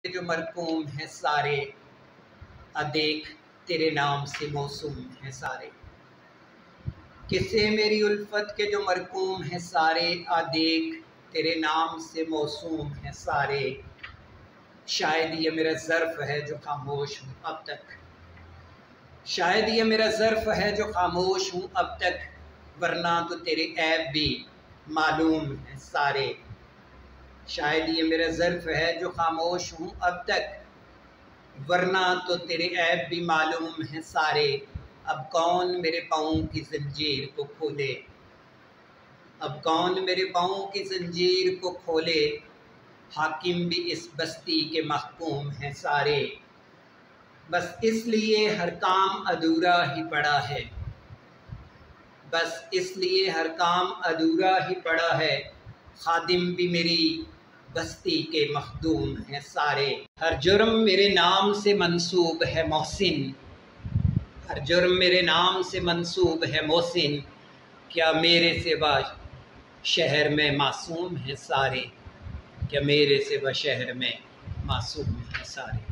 जो मरकूम हैं सारे, देख तेरे नाम से मौसूम हैं सारे। किस्से मेरी उल्फत के जो मरकूम हैं सारे, देख तेरे नाम से मौसूम हैं सारे। शायद ये मेरा ज़र्फ़ है जो खामोश हूँ अब तक, शायद ये मेरा ज़र्फ़ है जो खामोश हूँ अब तक, वरना तो तेरे ऐब भी मालूम हैं सारे। शायद ये मेरा ज़र्फ़ है जो खामोश हूँ अब तक, वरना तो तेरे ऐब भी मालूम हैं सारे। अब कौन मेरे पाँव की ज़ंजीर को खोले, अब कौन मेरे पाँव की ज़ंजीर को खोले। हाकिम भी इस बस्ती के महकूम हैं सारे। बस इसलिए हर काम अधूरा ही पड़ा है, बस इसलिए हर काम अधूरा ही पड़ा है। खादिम भी मेरी बस्ती के मखदूम हैं सारे। हर जुर्म मेरे नाम से मंसूब है मोहसिन, हर जुर्म मेरे नाम से मंसूब है मोहसिन। क्या मेरे सिवा शहर में मासूम हैं सारे, क्या मेरे सिवा शहर में मासूम हैं सारे।